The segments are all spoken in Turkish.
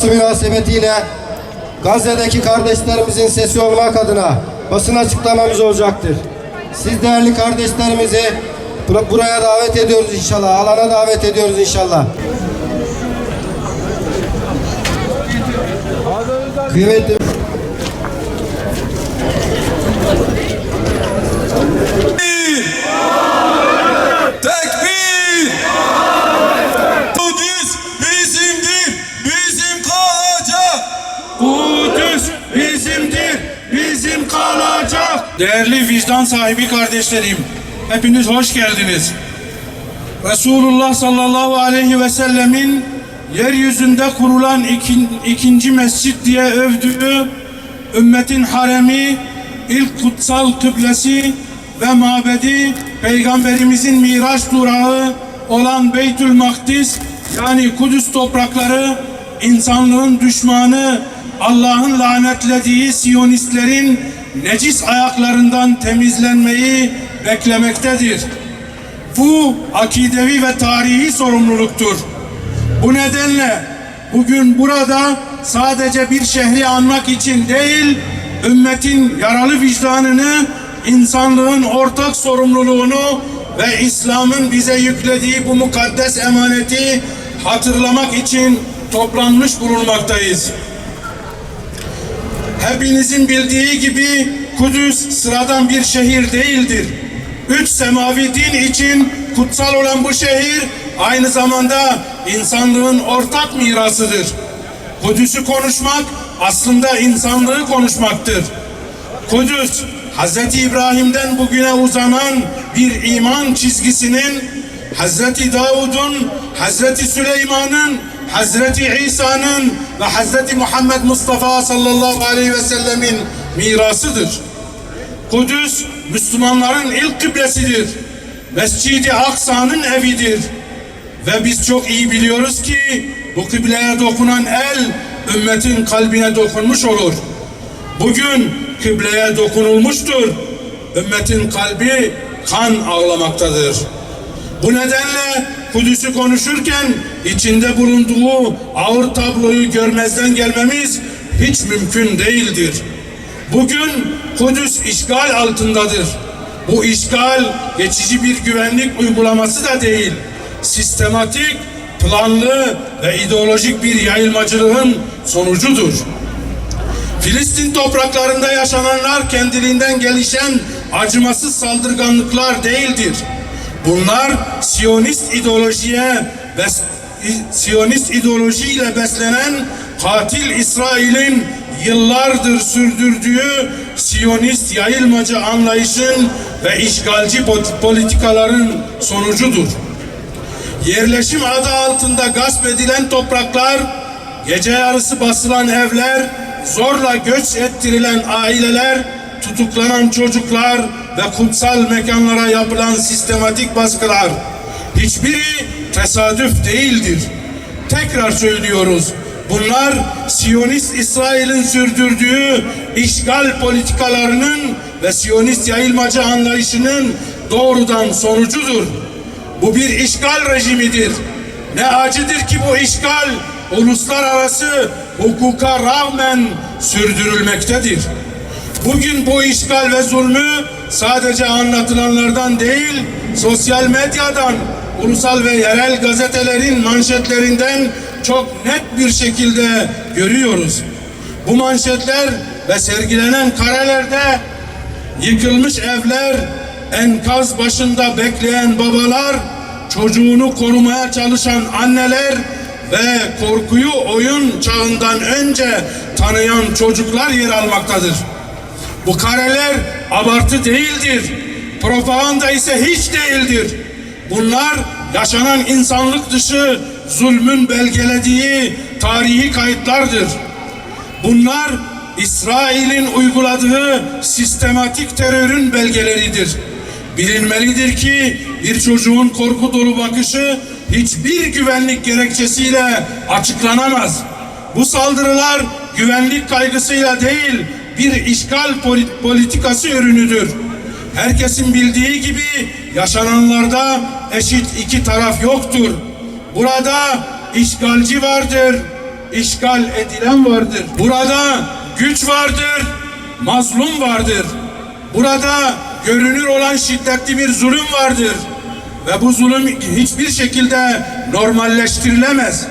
münasebetiyle Gazze'deki kardeşlerimizin sesi olmak adına basın açıklamamız olacaktır. Siz değerli kardeşlerimizi buraya davet ediyoruz inşallah. Alana davet ediyoruz inşallah. Kıymetli tekbir! Kudüs bizimdir, bizim kalacak. Kudüs bizimdir, bizim kalacak. Değerli vicdan sahibi kardeşlerim, hepiniz hoş geldiniz. Resulullah sallallahu aleyhi ve sellemin yeryüzünde kurulan ikinci mescit diye övdüğü ümmetin haremi, ilk kutsal kıblesi ve mabedi, Peygamberimizin Miraç durağı olan Beytül Makdis yani Kudüs toprakları, insanlığın düşmanı, Allah'ın lanetlediği Siyonistlerin necis ayaklarından temizlenmeyi beklemektedir. Bu akidevi ve tarihi sorumluluktur. Bu nedenle bugün burada sadece bir şehri anmak için değil, ümmetin yaralı vicdanını, insanlığın ortak sorumluluğunu ve İslam'ın bize yüklediği bu mukaddes emaneti hatırlamak için toplanmış bulunmaktayız. Hepinizin bildiği gibi Kudüs sıradan bir şehir değildir. 3 semavi din için kutsal olan bu şehir aynı zamanda insanlığın ortak mirasıdır. Kudüs'ü konuşmak aslında insanlığı konuşmaktır. Kudüs, Hz. İbrahim'den bugüne uzanan bir iman çizgisinin, Hz. Davud'un, Hz. Süleyman'ın, Hz. İsa'nın ve Hz. Muhammed Mustafa sallallahu aleyhi ve sellemin mirasıdır. Kudüs, Müslümanların ilk kıblesidir. Mescid-i Aksa'nın evidir. Ve biz çok iyi biliyoruz ki bu kıbleye dokunan el ümmetin kalbine dokunmuş olur. Bugün kıbleye dokunulmuştur. Ümmetin kalbi kan ağlamaktadır. Bu nedenle Kudüs'ü konuşurken içinde bulunduğu ağır tabloyu görmezden gelmemiz hiç mümkün değildir. Bugün Kudüs işgal altındadır. Bu işgal geçici bir güvenlik uygulaması da değil, sistematik, planlı ve ideolojik bir yayılmacılığın sonucudur. Filistin topraklarında yaşananlar kendiliğinden gelişen acımasız saldırganlıklar değildir. Bunlar Siyonist ideolojiyle beslenen katil İsrail'in yıllardır sürdürdüğü Siyonist yayılmacı anlayışın ve işgalci politikaların sonucudur. Yerleşim adı altında gasp edilen topraklar, gece yarısı basılan evler, zorla göç ettirilen aileler, tutuklanan çocuklar ve kutsal mekanlara yapılan sistematik baskılar hiçbiri tesadüf değildir. Tekrar söylüyoruz. Bunlar Siyonist İsrail'in sürdürdüğü işgal politikalarının ve Siyonist yayılmacı anlayışının doğrudan sonucudur. Bu bir işgal rejimidir. Ne acıdır ki bu işgal uluslararası hukuka rağmen sürdürülmektedir. Bugün bu işgal ve zulmü sadece anlatılanlardan değil, sosyal medyadan, ulusal ve yerel gazetelerin manşetlerinden çok net bir şekilde görüyoruz. Bu manşetler ve sergilenen karelerde yıkılmış evler, enkaz başında bekleyen babalar, çocuğunu korumaya çalışan anneler ve korkuyu oyun çağından önce tanıyan çocuklar yer almaktadır. Bu kareler abartı değildir. Propaganda ise hiç değildir. Bunlar yaşanan insanlık dışı zulmün belgelediği tarihi kayıtlardır. Bunlar İsrail'in uyguladığı sistematik terörün belgeleridir. Bilinmelidir ki bir çocuğun korku dolu bakışı hiçbir güvenlik gerekçesiyle açıklanamaz. Bu saldırılar güvenlik kaygısıyla değil, bir işgal politikası ürünüdür. Herkesin bildiği gibi yaşananlarda eşit iki taraf yoktur. Burada işgalci vardır, işgal edilen vardır. Burada güç vardır, mazlum vardır. Burada görünür olan şiddetli bir zulüm vardır. Ve bu zulüm hiçbir şekilde normalleştirilemez.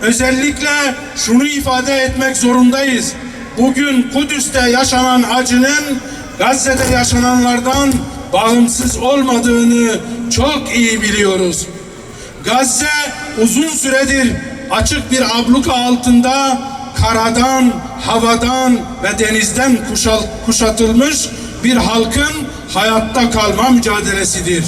Özellikle şunu ifade etmek zorundayız. Bugün Kudüs'te yaşanan acının Gazze'de yaşananlardan bağımsız olmadığını çok iyi biliyoruz. Gazze uzun süredir açık bir abluka altında karadan, havadan ve denizden kuşatılmış bir halkın hayatta kalma mücadelesidir.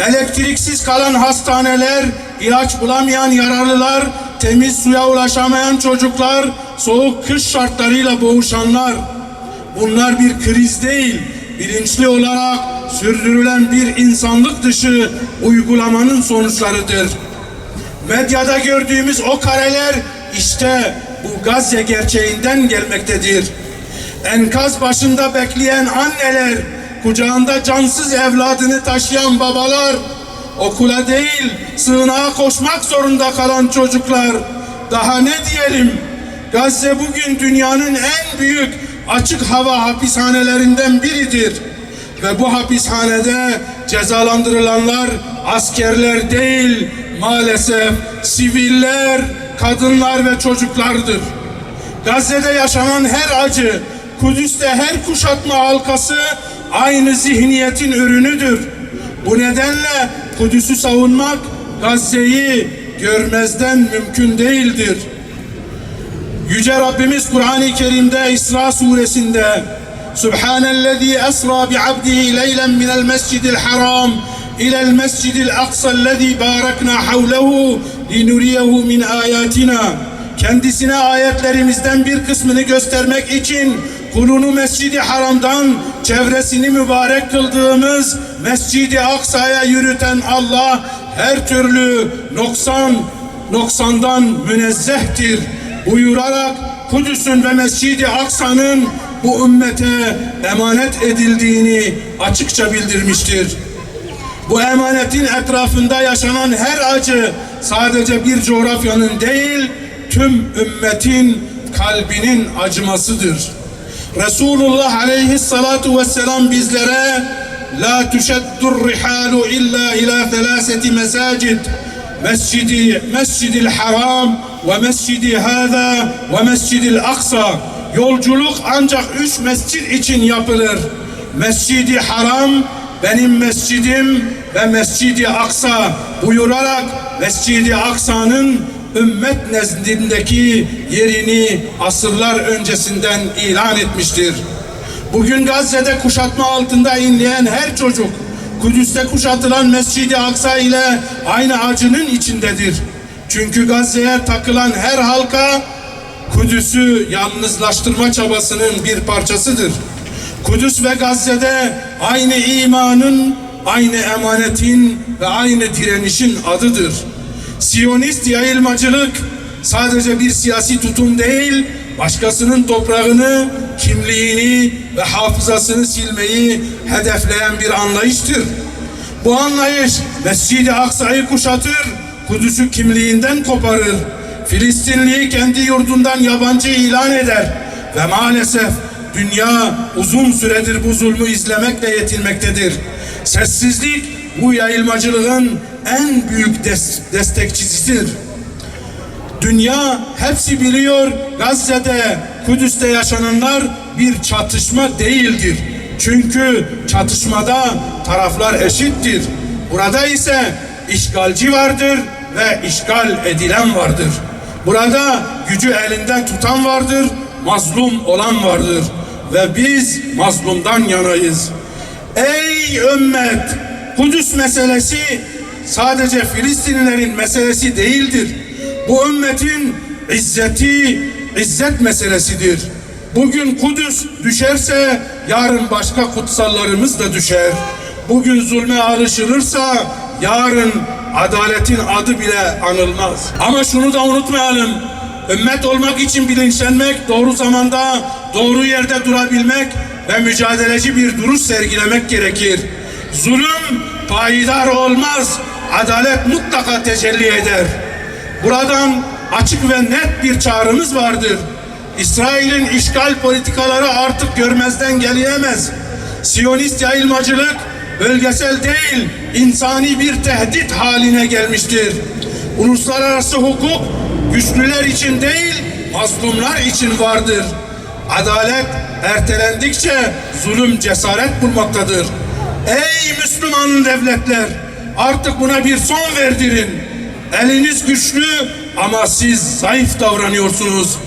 Elektriksiz kalan hastaneler, ilaç bulamayan yaralılar, temiz suya ulaşamayan çocuklar, soğuk kış şartlarıyla boğuşanlar. Bunlar bir kriz değil, bilinçli olarak sürdürülen bir insanlık dışı uygulamanın sonuçlarıdır. Medyada gördüğümüz o kareler işte bu Gazze gerçeğinden gelmektedir. Enkaz başında bekleyen anneler, kucağında cansız evladını taşıyan babalar, okula değil sığınağa koşmak zorunda kalan çocuklar. Daha ne diyelim? Gazze bugün dünyanın en büyük açık hava hapishanelerinden biridir. Ve bu hapishanede cezalandırılanlar askerler değil, maalesef siviller, kadınlar ve çocuklardır. Gazze'de yaşanan her acı, Kudüs'te her kuşatma halkası aynı zihniyetin ürünüdür. Bu nedenle Kudüs'ü savunmak, Gazze'yi görmezden mümkün değildir. Yüce Rabbimiz Kur'an-ı Kerim'de İsra suresinde Subhanellezî esra bi'abdihi leylen minel mescidil haram ilel mescidil aksa'llezî bâreknâ havlehu linuriyehu min âyâtina. Kendisine ayetlerimizden bir kısmını göstermek için kulunu Mescid-i Haram'dan çevresini mübarek kıldığımız Mescid-i Aksa'ya yürüten Allah her türlü noksandan münezzehtir buyurarak Kudüs'ün ve Mescid-i Aksa'nın bu ümmete emanet edildiğini açıkça bildirmiştir. Bu emanetin etrafında yaşanan her acı sadece bir coğrafyanın değil, tüm ümmetin kalbinin acımasıdır. Resulullah aleyhissalatu vesselam bizlere la tuşeddur rihalu illa ila thalaseti mesacid mescidil haram ve mescidi hâzâ ve mescidil aksa. Yolculuk ancak 3 mescid için yapılır. Mescidi haram benim mescidim ve mescidi aksa buyurarak Mescidi Aksa'nın ümmet nezdindeki yerini asırlar öncesinden ilan etmiştir. Bugün Gazze'de kuşatma altında inleyen her çocuk, Kudüs'te kuşatılan Mescid-i Aksa ile aynı acının içindedir. Çünkü Gazze'ye takılan her halka, Kudüs'ü yalnızlaştırma çabasının bir parçasıdır. Kudüs ve Gazze'de aynı imanın, aynı emanetin ve aynı direnişin adıdır. Siyonist yayılmacılık sadece bir siyasi tutum değil, başkasının toprağını, kimliğini ve hafızasını silmeyi hedefleyen bir anlayıştır. Bu anlayış Mescid-i Aksa'yı kuşatır, Kudüs'ü kimliğinden koparır, Filistinliyi kendi yurdundan yabancı ilan eder ve maalesef dünya uzun süredir bu zulmü izlemekle yetinmektedir. Sessizlik bu yayılmacılığın en büyük destekçisidir. Dünya hepsi biliyor, Gazze'de, Kudüs'te yaşananlar bir çatışma değildir. Çünkü çatışmada taraflar eşittir. Burada ise işgalci vardır ve işgal edilen vardır. Burada gücü elinden tutan vardır, mazlum olan vardır. Ve biz mazlumdan yanayız. Ey ümmet! Kudüs meselesi sadece Filistinlilerin meselesi değildir. Bu ümmetin izzet meselesidir. Bugün Kudüs düşerse yarın başka kutsallarımız da düşer. Bugün zulme alışılırsa yarın adaletin adı bile anılmaz. Ama şunu da unutmayalım. Ümmet olmak için bilinçlenmek, doğru zamanda, doğru yerde durabilmek ve mücadeleci bir duruş sergilemek gerekir. Zulüm payidar olmaz, adalet mutlaka tecelli eder. Buradan açık ve net bir çağrımız vardır. İsrail'in işgal politikaları artık görmezden gelinemez. Siyonist yayılmacılık bölgesel değil, insani bir tehdit haline gelmiştir. Uluslararası hukuk güçlüler için değil, mazlumlar için vardır. Adalet ertelendikçe zulüm cesaret bulmaktadır. Ey Müslüman devletler, artık buna bir son verdirin. Eliniz güçlü ama siz zayıf davranıyorsunuz.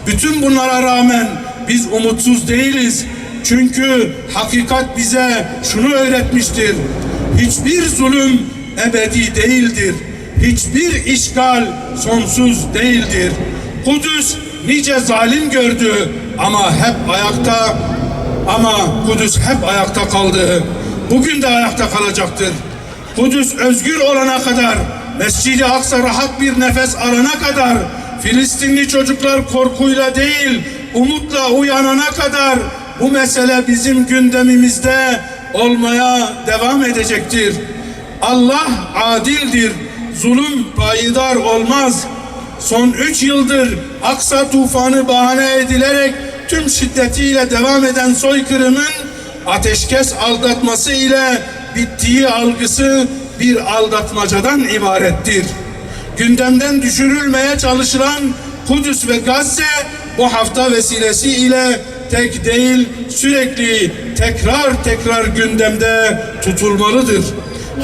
Bütün bunlara rağmen biz umutsuz değiliz. Çünkü hakikat bize şunu öğretmiştir. Hiçbir zulüm ebedi değildir. Hiçbir işgal sonsuz değildir. Kudüs nice zalim gördü ama Kudüs hep ayakta kaldı. Bugün de ayakta kalacaktır. Kudüs özgür olana kadar, Mescid-i Aksa rahat bir nefes alana kadar, Filistinli çocuklar korkuyla değil, umutla uyanana kadar bu mesele bizim gündemimizde olmaya devam edecektir. Allah adildir, zulüm payidar olmaz. Son 3 yıldır Aksa tufanı bahane edilerek tüm şiddetiyle devam eden soykırımın ateşkes aldatması ile bittiği algısı bir aldatmacadan ibarettir. Gündemden düşürülmeye çalışılan Kudüs ve Gazze bu hafta vesilesiyle tek değil sürekli tekrar gündemde tutulmalıdır.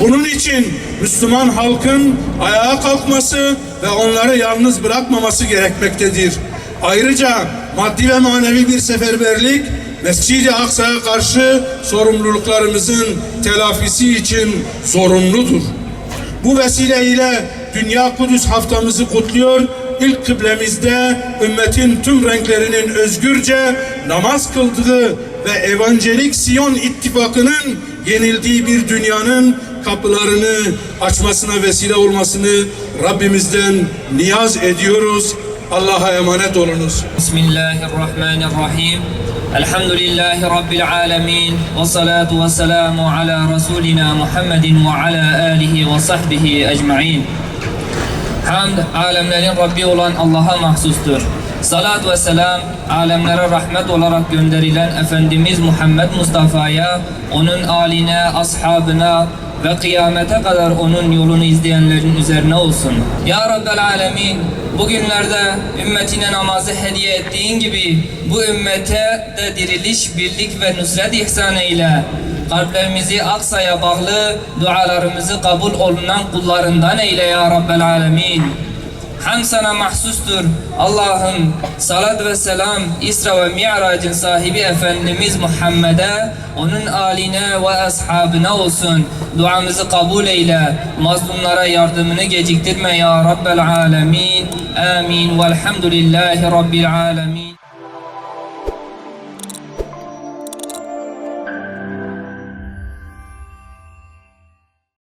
Bunun için Müslüman halkın ayağa kalkması ve onları yalnız bırakmaması gerekmektedir. Ayrıca maddi ve manevi bir seferberlik Mescid-i Aksa'ya karşı sorumluluklarımızın telafisi için zorunludur. Bu vesileyle Dünya Kudüs haftamızı kutluyor. İlk kıblemizde ümmetin tüm renklerinin özgürce namaz kıldığı ve evangelik Siyon ittifakının yenildiği bir dünyanın kapılarını açmasına vesile olmasını Rabbimizden niyaz ediyoruz. Allah'a emanet olunuz. Bismillahirrahmanirrahim. Elhamdülillahi Rabbil alemin. Ve salatu ve selamu ala Resulina Muhammedin ve ala alihi ve sahbihi ecma'in. Hamd, alemlerin Rabbi olan Allah'a mahsustur. Salat ve selam, alemlere rahmet olarak gönderilen Efendimiz Muhammed Mustafa'ya, onun âline, ashabına ve kıyamete kadar onun yolunu izleyenlerin üzerine olsun. Ya Rabbel Alemin, bugünlerde ümmetine namazı hediye ettiğin gibi bu ümmete de diriliş, birlik ve nusret ihsan eyle. Kalplerimizi Aksa'ya bağlı, dualarımızı kabul olunan kullarından eyle ya Rabbel Alemin. Hamd sana mahsustur. Allah'ım salat ve selam İsra ve Mi'rac'ın sahibi Efendimiz Muhammed'e, onun âline ve ashabına olsun. Duamızı kabul eyle. Mazlumlara yardımını geciktirme ya Rabbel Alemin. Amin. Velhamdülillahi Rabbil Alemin.